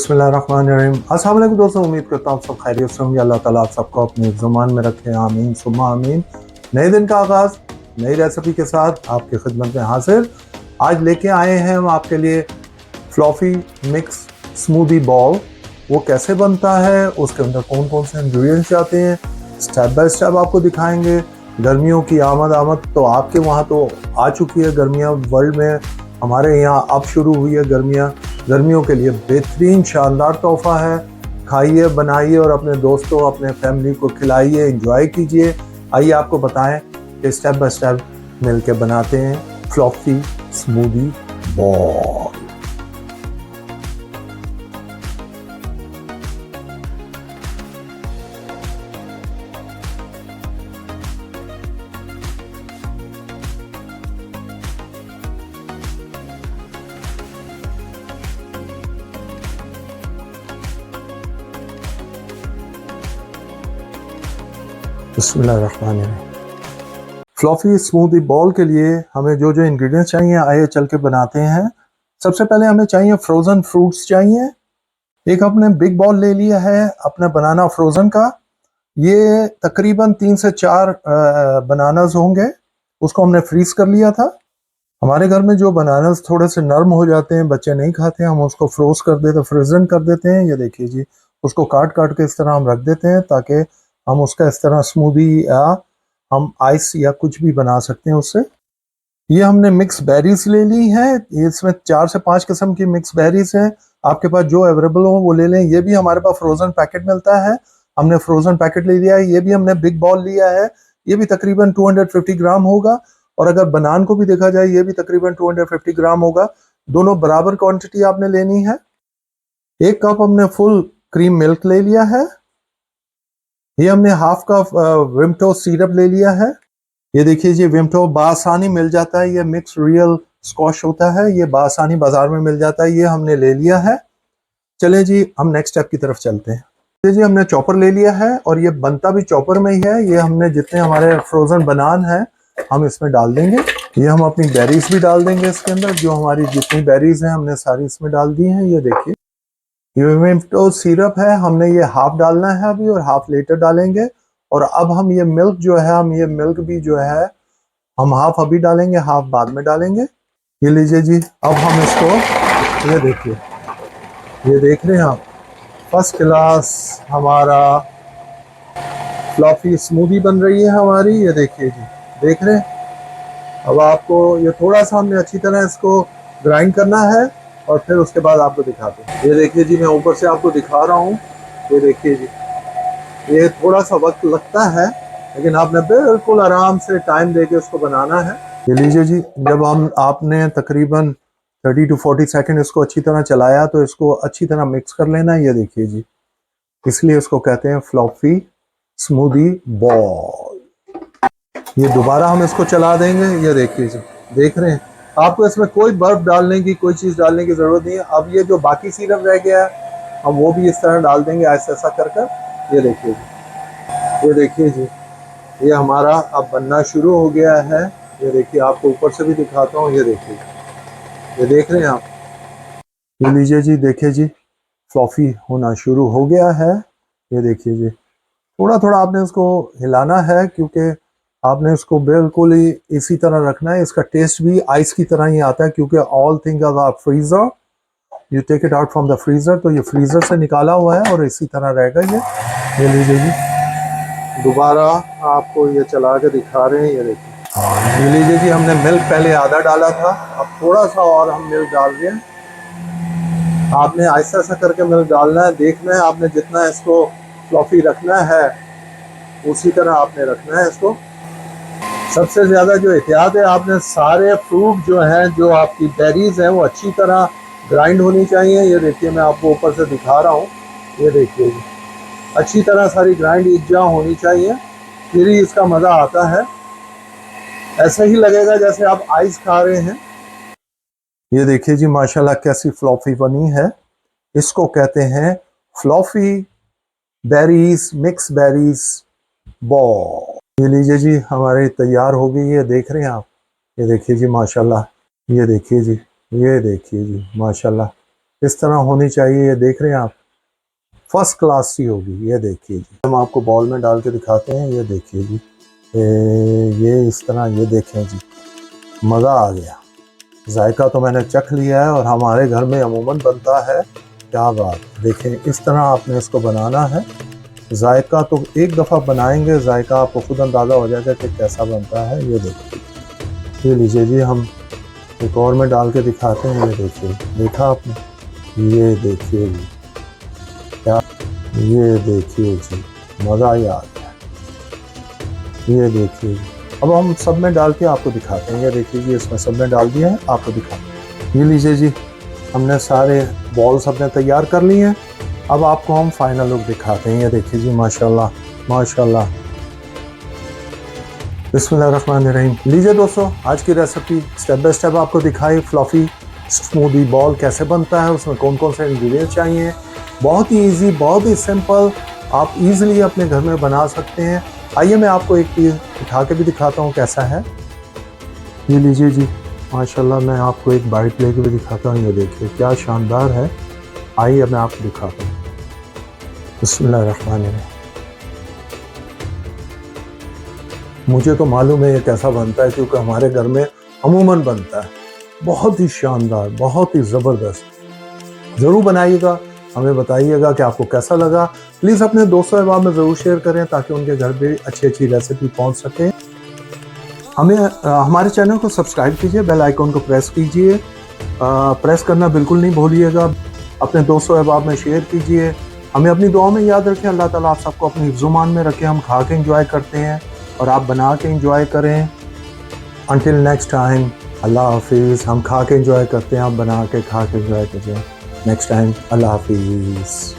बिस्मिल्लाहिर्रहमानिर्रहीम। अस्सलाम वालेकुम दोस्तों, उम्मीद करता हूँ सब खैरियत से होंगे। अल्लाह ताला आप सबको अपने ज़ुबान में रखे, आमीन सुम्मा आमीन। नए दिन का आगाज़ नई रेसिपी के साथ आपकी खिदमत में हाजिर। आज लेके आए हैं हम आपके लिए फ्लॉफी मिक्स स्मूदी बॉल। वो कैसे बनता है, उसके अंदर कौन कौन से इंग्रेडिएंट्स जाते हैं, स्टेप बाय स्टेप आपको दिखाएंगे। गर्मियों की आमद तो आपके वहाँ तो आ चुकी है, गर्मियाँ वर्ल्ड में, हमारे यहाँ अब शुरू हुई है गर्मियाँ। गर्मियों के लिए बेहतरीन शानदार तोहफा है। खाइए, बनाइए और अपने दोस्तों अपने फैमिली को खिलाइए, एंजॉय कीजिए। आइए आपको बताएं कि स्टेप बाय स्टेप मिलके बनाते हैं फ्लॉफी स्मूदी बॉल। बिस्मिल्लाहिर्रहमानिर्रहीम। फ्लॉफी स्मूदी बॉल के लिए हमें जो जो इंग्रेडिएंट्स चाहिए, आइए चल के बनाते हैं। सबसे पहले हमें चाहिए फ्रोज़न फ्रूट्स चाहिए। एक अपने बिग बॉल ले लिया है अपना बनाना फ्रोज़न का। ये तकरीबन 3 से 4 बनानास होंगे। उसको हमने फ्रीज कर लिया था। हमारे घर में जो बनानास थोड़े से नरम हो जाते हैं, बच्चे नहीं खाते, हम उसको फ्रोज कर देते, फ्रोजन कर देते हैं। ये देखिए जी, उसको काट काट के इस तरह हम रख देते हैं ताकि हम उसका इस तरह स्मूदी या हम आइस या कुछ भी बना सकते हैं उससे। ये हमने मिक्स बेरीज ले ली है। इसमें 4 से 5 किस्म की मिक्स बेरीज हैं। आपके पास जो अवेलेबल हो वो ले लें। ये भी हमारे पास फ्रोजन पैकेट मिलता है, हमने फ्रोजन पैकेट ले लिया है। ये भी हमने बिग बॉल लिया है, ये भी तकरीबन 250 ग्राम होगा। और अगर बनान को भी देखा जाए, ये भी तकरीबन 250 ग्राम होगा। दोनों बराबर क्वांटिटी आपने लेनी है। 1 कप हमने फुल क्रीम मिल्क ले लिया है। ये हमने हाफ कप विमटो सिरप ले लिया है। ये देखिए जी, विमटो बासानी मिल जाता है, ये मिक्स रियल स्क्वाश होता है, ये बासानी बाजार में मिल जाता है, ये हमने ले लिया है। चले जी, हम नेक्स्ट स्टेप की तरफ चलते हैं। ये जी हमने चॉपर ले लिया है और ये बनता भी चॉपर में ही है। ये हमने जितने हमारे फ्रोजन बनान है हम इसमें डाल देंगे। ये हम अपनी बेरीज भी डाल देंगे इसके अंदर। जो हमारी जितनी बेरीज हैं हमने सारी इसमें डाल दी हैं। ये देखिए, ये विमटो सिरप है, हमने ये हाफ डालना है अभी और हाफ लेटर डालेंगे। और अब हम ये मिल्क जो है, हम ये मिल्क भी जो है हम हाफ अभी डालेंगे, हाफ बाद में डालेंगे। ये लीजिए जी, अब हम इसको, ये देखिए, ये देख रहे हैं आप, फर्स्ट क्लास हमारा फ्लॉफी स्मूदी बन रही है हमारी। ये देखिए जी, देख रहे हैं। अब आपको ये थोड़ा सा हमने अच्छी तरह इसको ग्राइंड करना है और फिर उसके बाद आपको दिखाते हैं। ये देखिए जी, मैं ऊपर से आपको दिखा रहा हूँ। ये देखिए जी, ये थोड़ा सा वक्त लगता है लेकिन आपने बिल्कुल आराम से टाइम देके उसको बनाना है। ये लीजिए जी, जब हम आपने तकरीबन 30 to 40 सेकंड इसको अच्छी तरह चलाया तो इसको अच्छी तरह मिक्स कर लेना है। ये देखिए जी, इसलिए इसको कहते हैं फ्लॉफी स्मूदी बॉल। ये दोबारा हम इसको चला देंगे। ये देखिए जी, देख रहे हैं, आपको इसमें कोई बर्फ डालने की, कोई चीज़ डालने की ज़रूरत नहीं है। अब ये जो बाकी सिरप रह गया है हम वो भी इस तरह डाल देंगे, ऐसा ऐसा कर कर। ये देखिए जी, ये देखिए जी, ये हमारा अब बनना शुरू हो गया है। ये देखिए, आपको ऊपर से भी दिखाता हूँ। ये देखिए, ये देख रहे हैं आप। ये लीजिए जी, देखिए जी, फ्लॉफी होना शुरू हो गया है। ये देखिए जी, थोड़ा थोड़ा आपने इसको हिलाना है क्योंकि आपने इसको बिल्कुल ही इसी तरह रखना है। इसका टेस्ट भी आइस की तरह ही आता है क्योंकि all thing are freezer. You take it out from the freezer, तो ये फ्रीजर से निकाला हुआ है और इसी तरह रहेगा ये लीजिए जी, दोबारा आपको ये चला के दिखा रहे हैं। ये देखिए, ये लीजिए जी, हमने मिल्क पहले आधा डाला था, अब थोड़ा सा और हम मिल्क डाल रहे हैं। आपने ऐसा ऐसा करके मिल्क डालना है, देखना है आपने जितना इसको फ्लॉफी रखना है उसी तरह आपने रखना है इसको। सबसे ज़्यादा जो एहतियात है, आपने सारे फ्रूट जो हैं, जो आपकी बेरीज हैं, वो अच्छी तरह ग्राइंड होनी चाहिए। ये देखिए, मैं आपको ऊपर से दिखा रहा हूँ। ये देखिए, अच्छी तरह सारी ग्राइंड इकजा होनी चाहिए, फिर ही इसका मज़ा आता है। ऐसा ही लगेगा जैसे आप आइस खा रहे हैं। ये देखिए जी, माशाल्लाह कैसी फ्लॉफी बनी है। इसको कहते हैं fluffy berries mix berries ball. ये लीजिए जी, हमारी तैयार हो गई है, देख रहे हैं आप। ये देखिए जी, माशाल्लाह। ये देखिए जी, ये देखिए जी, माशाल्लाह इस तरह होनी चाहिए। ये देख रहे हैं आप, फर्स्ट क्लास सी होगी। ये देखिए जी, हम आपको बॉल में डाल के दिखाते हैं। ये देखिए जी, ये इस तरह, ये देखें जी, मज़ा आ गया। जायका तो मैंने चख लिया है और हमारे घर में अमूमन बनता है। क्या बात, देखें इस तरह आपने इसको बनाना है। जायका तो एक दफ़ा बनाएंगे, जायका आपको खुद अंदाज़ा हो जाएगा कि कैसा बनता है। ये देखिए, ये लीजिए जी, हम एक और में डाल के दिखाते हैं। ये देखिए, देखा आपने, ये देखिए जी, क्या, ये देखिए जी, मज़ा ही आ गया। ये देखिए जी, अब हम सब में डाल के आपको दिखाते हैं। ये देखिए जी, इसमें सब में डाल दिया है, आपको दिखाते हैं। ये लीजिए जी, हमने सारे बॉल्स अपने तैयार कर लिए हैं। अब आपको हम फाइनल लुक दिखाते हैं। ये देखिए जी, माशाल्लाह माशाल्लाह, बिस्मिल्लाहिर्रहमानिर्रहीम। लीजिए दोस्तों, आज की रेसिपी स्टेप बाय स्टेप आपको दिखाई। फ्लफी स्मूदी बॉल कैसे बनता है, उसमें कौन कौन से इंग्रेडिएंट्स चाहिए। बहुत ही ईजी, बहुत ही सिंपल, आप इजीली अपने घर में बना सकते हैं। आइए मैं आपको एक पीस उठा के भी दिखाता हूँ कैसा है। ये लीजिए जी, माशाल्लाह, मैं आपको एक बाइट लेके भी दिखाता हूँ। ये देखिए क्या शानदार है। आइए मैं आपको दिखाता हूँ। बिस्मिल्लाहिर्रहमानिर्रहीम। मुझे तो मालूम है ये कैसा बनता है, क्योंकि हमारे घर में अमूमन बनता है। बहुत ही शानदार, बहुत ही ज़बरदस्त। ज़रूर बनाइएगा, हमें बताइएगा कि आपको कैसा लगा। प्लीज़ अपने दोस्तों अहबाब में ज़रूर शेयर करें ताकि उनके घर भी अच्छी अच्छी रेसिपी पहुंच सके। हमें हमारे चैनल को सब्सक्राइब कीजिए, बेल आइकॉन को प्रेस कीजिए, प्रेस करना बिल्कुल नहीं भूलिएगा। अपने दोस्तों अहबाब में शेयर कीजिए। हमें अपनी दुआओं में याद रखें। अल्लाह ताला आप सबको अपनी हिफ्ज़-ओ-मान में रखें। हम खा के इंजॉय करते हैं और आप बना के इंजॉय करें। अंटिल नेक्स्ट टाइम, अल्लाह हाफिज़। हम खा के इंजॉय करते हैं, आप बना के खा के इंजॉय कीजिए। नेक्स्ट टाइम, अल्लाह हाफिज़।